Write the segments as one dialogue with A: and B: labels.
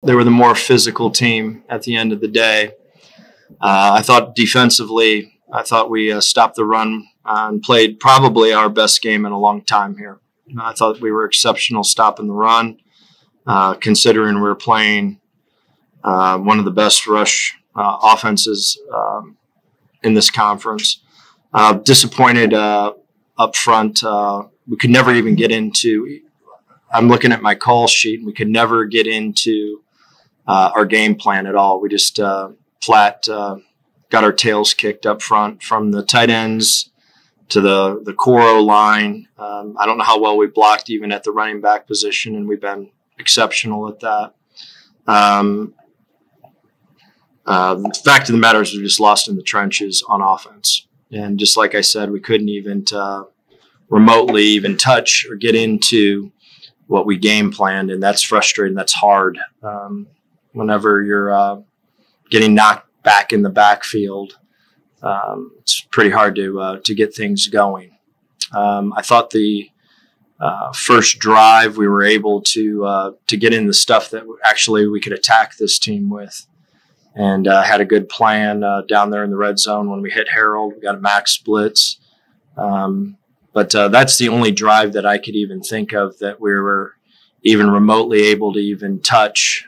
A: they were the more physical team at the end of the day. I thought defensively, I thought we stopped the run and played probably our best game in a long time here. I thought we were exceptional stopping the run, considering we were playing one of the best rush offenses in this conference. Disappointed up front. We could never even get into – I'm looking at my call sheet, and we could never get into our game plan at all. We just flat got our tails kicked up front from the tight ends to the core O-line. I don't know how well we blocked even at the running back position, and we've been exceptional at that. The fact of the matter is we just lost in the trenches on offense. And just like I said, we couldn't even remotely even touch or get into what we game planned, and that's frustrating. That's hard. Whenever you're getting knocked back in the backfield, it's pretty hard to get things going. I thought the first drive we were able to get in the stuff that actually we could attack this team with, and had a good plan down there in the red zone when we hit Harold. We got a max splits. But that's the only drive that I could even think of that we were even remotely able to even touch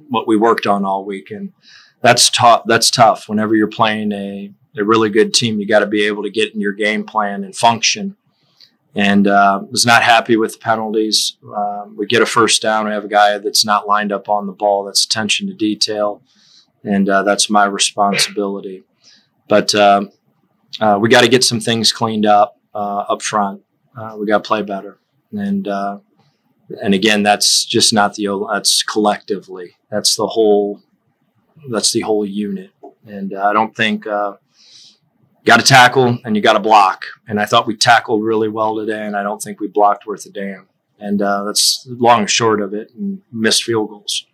A: what we worked on all week. And that's tough. That's tough. Whenever you're playing a really good team, you got to be able to get in your game plan and function. And was not happy with the penalties. We get a first down. We have a guy that's not lined up on the ball. That's attention to detail. And that's my responsibility. But we got to get some things cleaned up front. We got to play better. And again, that's just not that's collectively. That's the whole unit. And I don't think got to tackle and you got to block. And I thought we tackled really well today, and I don't think we blocked worth a damn. And that's long and short of it, and missed field goals.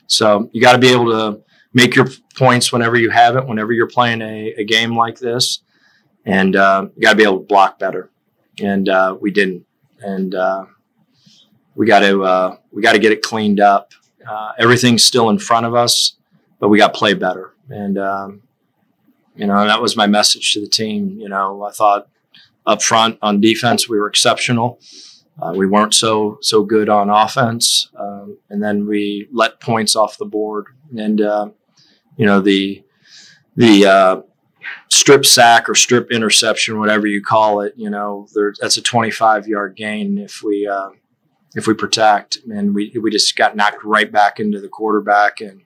A: So you got to be able to make your points whenever you have it, whenever you're playing a game like this. And you got to be able to block better. And we didn't. And we got to get it cleaned up. Everything's still in front of us, but we got to play better. And and that was my message to the team. I thought up front on defense we were exceptional. We weren't so good on offense, and then we let points off the board. And the strip sack or strip interception, whatever you call it, that's a 25-yard gain if we protect. And we just got knocked right back into the quarterback, and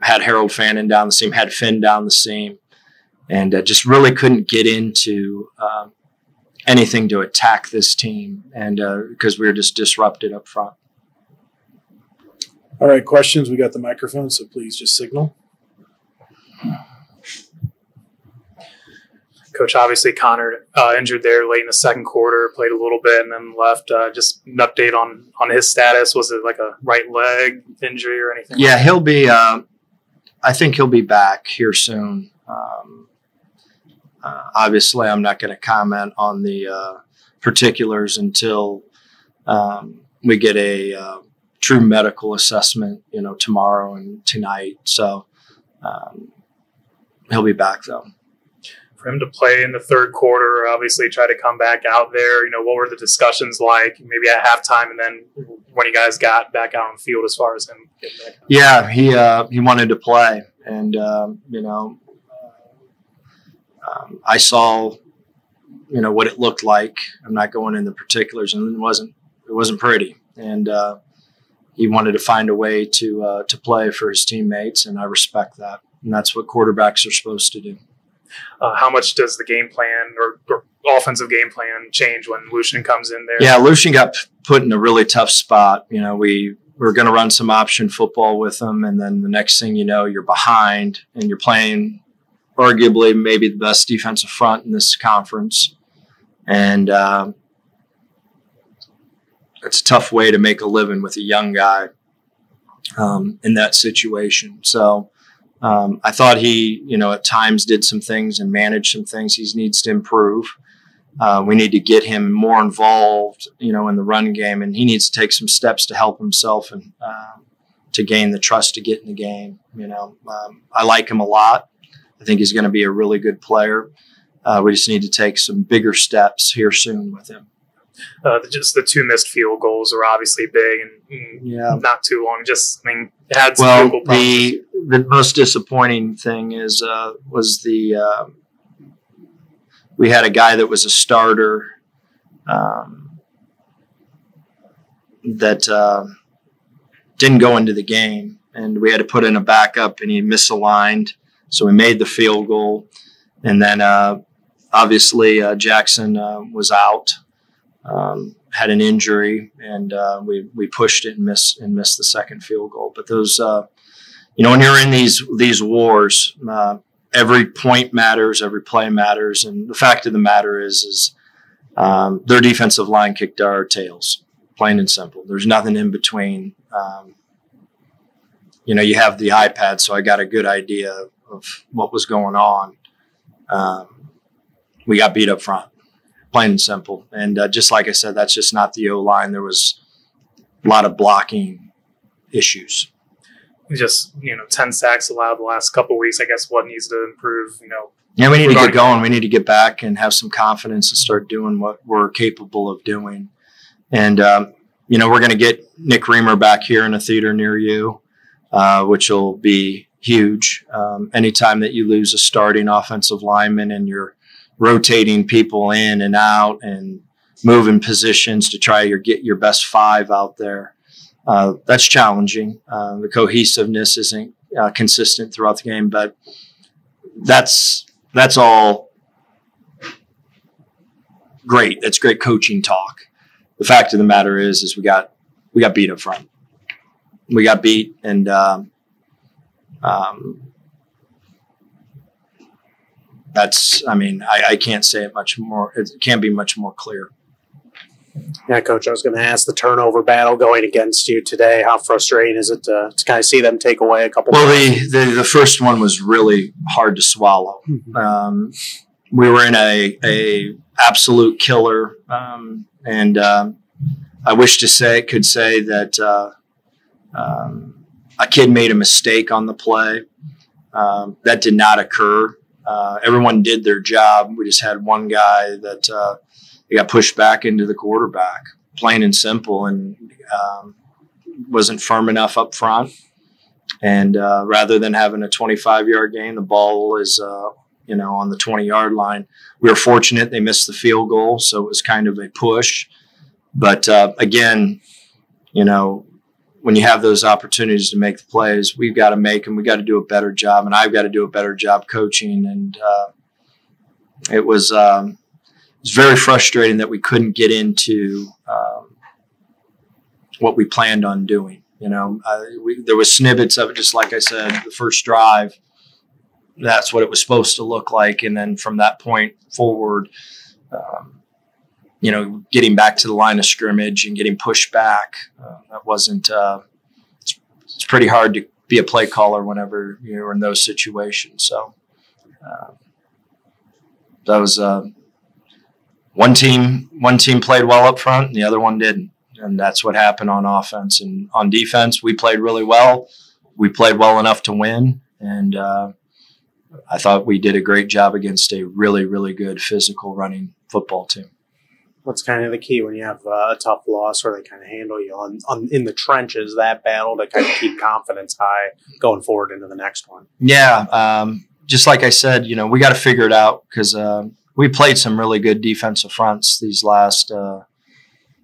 A: had Harold Fannin down the seam, had Finn down the seam, and just really couldn't get into anything to attack this team, and because we were just disrupted up front.
B: All right, questions. We got the microphone, so please just signal.
C: Coach, obviously Connor injured there late in the second quarter, played a little bit and then left. Just an update on his status. Was it like a right leg injury or anything?
A: Yeah, he'll be I think he'll be back here soon. Obviously, I'm not going to comment on the particulars until we get a true medical assessment, tomorrow and tonight. So he'll be back, though.
C: For him to play in the third quarter, obviously try to come back out there, what were the discussions like maybe at halftime and then when you guys got back out on the field as far as him getting back?
A: Yeah, he wanted to play. And, I saw, what it looked like. I'm not going into particulars, and it wasn't pretty. And he wanted to find a way to play for his teammates, and I respect that. And that's what quarterbacks are supposed to do.
C: How much does the game plan or offensive game plan change when Lucian comes in there?
A: Yeah, Lucian got put in a really tough spot. We were going to run some option football with him, and then the next thing you know, you're behind and you're playing arguably maybe the best defensive front in this conference. And it's a tough way to make a living with a young guy in that situation. So I thought he, at times did some things and managed some things he needs to improve. We need to get him more involved, in the run game, and he needs to take some steps to help himself and to gain the trust to get in the game. I like him a lot. I think he's going to be a really good player. We just need to take some bigger steps here soon with him.
C: Just the 2 missed field goals are obviously big and not too long. Had some field goal problems.
A: The most disappointing thing was we had a guy that was a starter that didn't go into the game, and we had to put in a backup, and he misaligned, so we made the field goal, and then obviously Jackson was out. Had an injury, and we pushed it and missed the second field goal. But those, when you're in these wars, every point matters, every play matters, and the fact of the matter is their defensive line kicked our tails, plain and simple. There's nothing in between. You have the iPad, so I got a good idea of what was going on. We got beat up front. Plain and simple. And just like I said, that's just not the O-line. There was a lot of blocking issues.
C: Just, 10 sacks allowed the last couple of weeks. I guess what needs to improve,
A: Yeah, we need to get going. We need to get back and have some confidence and start doing what we're capable of doing. And, we're going to get Nick Reamer back here in a theater near you, which will be huge. Anytime that you lose a starting offensive lineman and you're rotating people in and out and moving positions to try to get your best 5 out there. That's challenging. The cohesiveness isn't consistent throughout the game, but that's all great. That's great coaching talk. The fact of the matter is we got beat up front. We got beat, and I can't say it much more. It can't be much more clear.
D: Yeah, Coach, I was going to ask the turnover battle going against you today. How frustrating is it to kind of see them take away a couple?
A: Well, the first one was really hard to swallow. Mm-hmm. We were in a absolute killer, and I wish could say that a kid made a mistake on the play. That did not occur. Everyone did their job. We just had one guy that he got pushed back into the quarterback, plain and simple, and wasn't firm enough up front. And rather than having a 25-yard gain, the ball is on the 20-yard line. We were fortunate they missed the field goal, so it was kind of a push. But again, when you have those opportunities to make the plays, we've got to make them. We got to do a better job, and I've got to do a better job coaching. And it was very frustrating that we couldn't get into what we planned on doing. There was snippets of it, just like I said, the first drive. That's what it was supposed to look like, and then from that point forward, getting back to the line of scrimmage and getting pushed back. That wasn't. It's pretty hard to be a play caller whenever you're in those situations. So that was one team played well up front, and the other one didn't, and that's what happened on offense. And on defense, we played really well. We played well enough to win, and I thought we did a great job against a really, really good physical running football team.
D: What's kind of the key when you have a tough loss where they kind of handle you in the trenches, that battle to kind of keep confidence high going forward into the next one?
A: Yeah. Just like I said, we got to figure it out because we played some really good defensive fronts these last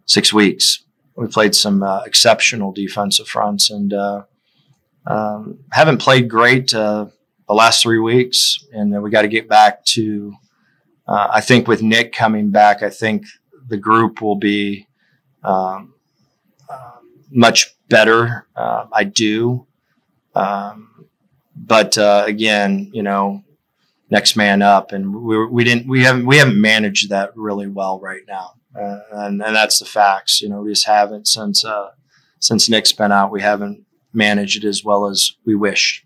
A: 6 weeks. We played some exceptional defensive fronts and haven't played great the last 3 weeks. And then we got to get back to, I think with Nick coming back, I think the group will be much better. I do. But again, next man up, and we haven't managed that really well right now. And that's the facts. We just haven't since Nick's been out, we haven't managed it as well as we wish.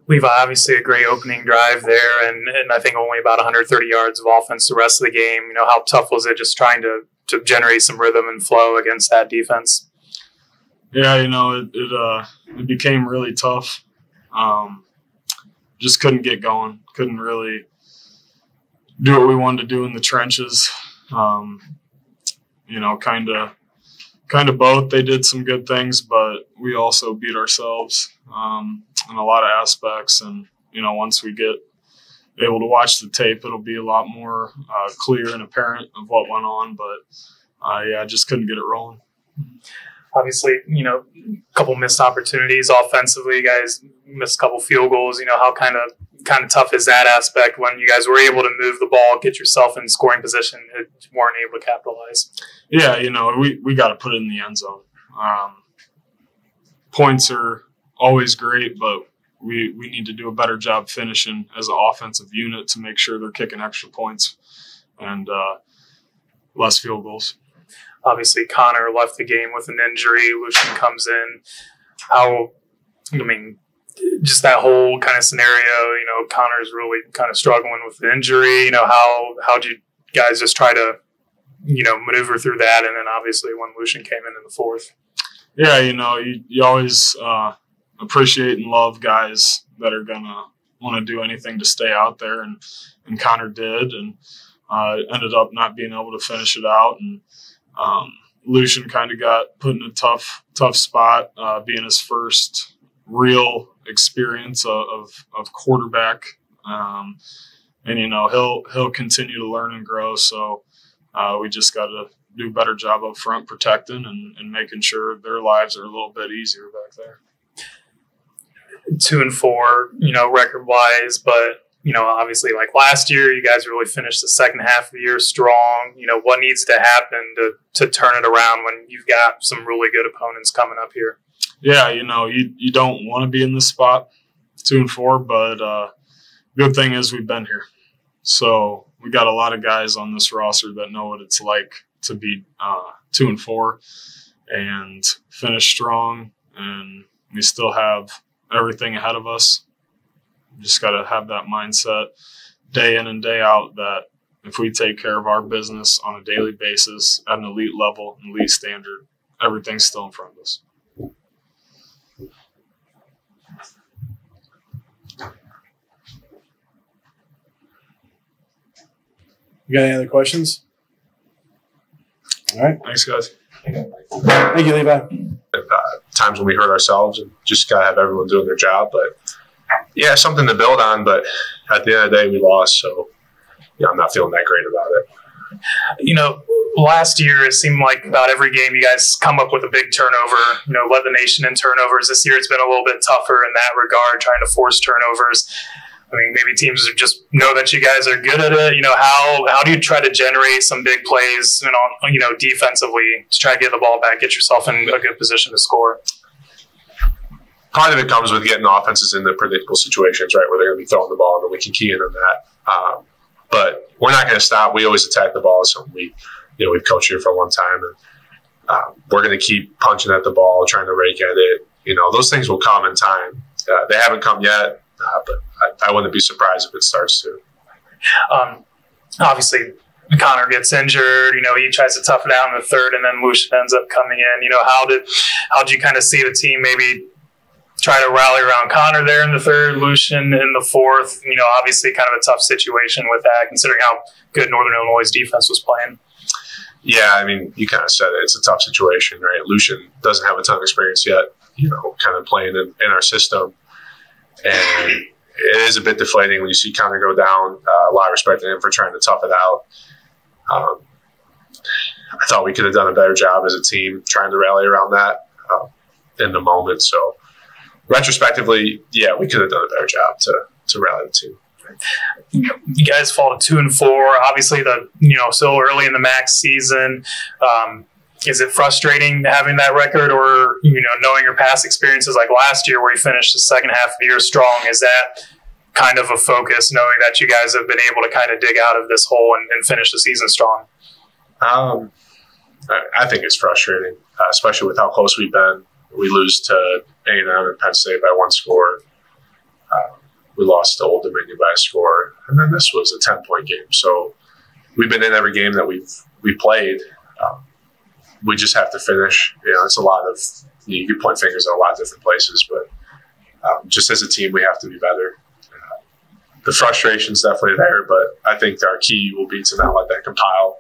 C: We've obviously a great opening drive there, and I think only about 130 yards of offense the rest of the game. How tough was it just trying to generate some rhythm and flow against that defense?
E: Yeah, it became really tough. Just couldn't get going. Couldn't really do what we wanted to do in the trenches. Kind of both. They did some good things, but we also beat ourselves in a lot of aspects. And, once we get able to watch the tape, it'll be a lot more clear and apparent of what went on. But, I just couldn't get it rolling.
C: Obviously, a couple missed opportunities offensively. You guys missed a couple field goals. How kind of tough is that aspect when you guys were able to move the ball, get yourself in scoring position, and weren't able to capitalize?
E: Yeah, we got to put it in the end zone. Points are always great, but we need to do a better job finishing as an offensive unit to make sure they're kicking extra points and less field goals.
C: Obviously, Connor left the game with an injury. Lucian comes in. Just that whole kind of scenario, Connor's really kind of struggling with the injury. How do you guys just try to, maneuver through that? And then obviously when Lucian came in the fourth.
E: Yeah, you always appreciate and love guys that are going to want to do anything to stay out there. And Connor did, and ended up not being able to finish it out. And Lucian kind of got put in a tough spot, being his first real experience of quarterback. And he'll continue to learn and grow. So we just got to do a better job up front protecting and making sure their lives are a little bit easier back there.
C: 2-4, record wise, but obviously, like last year, you guys really finished the second half of the year strong. What needs to happen to turn it around when you've got some really good opponents coming up here?
E: Yeah, you don't want to be in this spot, 2-4, but good thing is we've been here. So we got a lot of guys on this roster that know what it's like to be 2-4 and finish strong, and we still have everything ahead of us. Just got to have that mindset day in and day out that if we take care of our business on a daily basis at an elite level, an elite standard, everything's still in front of us.
B: You got any other questions? All right.
E: Thanks, guys.
B: Thank you, Levi.
F: Times when we hurt ourselves and just got to have everyone doing their job. But, yeah, something to build on. But at the end of the day, we lost. So, I'm not feeling that great about it.
C: Last year it seemed like about every game you guys come up with a big turnover, led the nation in turnovers. This year it's been a little bit tougher in that regard, trying to force turnovers. Maybe teams just know that you guys are good at it. How do you try to generate some big plays, defensively to try to get the ball back, get yourself in a good position to score?
F: Part of it comes with getting offenses in the predictable situations, right, where they're going to be throwing the ball and we can key in on that. But we're not going to stop. We always attack the ball. So we've coached here for a long time, and we're going to keep punching at the ball, trying to rake at it. Those things will come in time. They haven't come yet, but I wouldn't be surprised if it starts to.
C: Obviously, Connor gets injured. He tries to tough it out in the third, and then Lucian ends up coming in. How did you kind of see the team maybe try to rally around Connor there in the third, Lucian in the fourth? Obviously, kind of a tough situation with that, considering how good Northern Illinois' defense was playing.
F: Yeah, you kind of said it. It's a tough situation, right? Lucian doesn't have a ton of experience yet, kind of playing in our system. And it is a bit deflating when you see Connor go down. A lot of respect to him for trying to tough it out. I thought we could have done a better job as a team trying to rally around that in the moment. So retrospectively, yeah, we could have done a better job to rally the team.
C: You guys fall to 2-4. Obviously, still early in the MAC season. Is it frustrating having that record, or knowing your past experiences like last year where you finished the second half of the year strong? Is that kind of a focus, knowing that you guys have been able to kind of dig out of this hole and finish the season strong?
F: I think it's frustrating, especially with how close we've been. We lose to A&M and Penn State by one score. We lost to Old Dominion by a score, and then this was a 10-point game. So we've been in every game that we've played. we just have to finish. It's a lot of you can point fingers at a lot of different places, but just as a team, we have to be better. The frustration's definitely there, but I think our key will be to not let that compile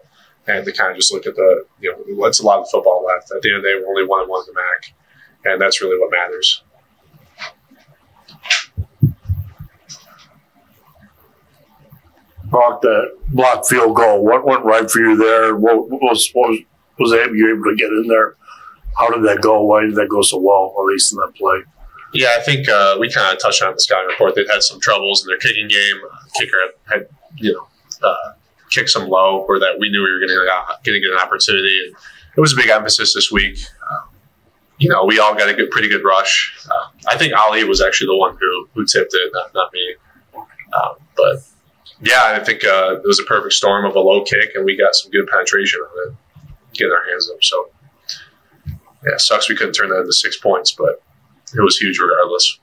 F: and to kind of just look at it's a lot of football left. At the end of the day, we're only 1-1 in the MAC, and that's really what matters.
G: Brock, that blocked field goal, what went right for you there? What was you able to get in there? How did that go? Why did that go so well, at least in that play?
F: Yeah, I think we kind of touched on the scouting report. They'd had some troubles in their kicking game. Kicker had kicked some low, where that we knew we were going to get an opportunity. And it was a big emphasis this week. We all got a pretty good rush. I think Ali was actually the one who tipped it, not me. But yeah, I think it was a perfect storm of a low kick, and we got some good penetration on it, getting our hands up. So yeah, it sucks we couldn't turn that into 6 points, but it was huge regardless.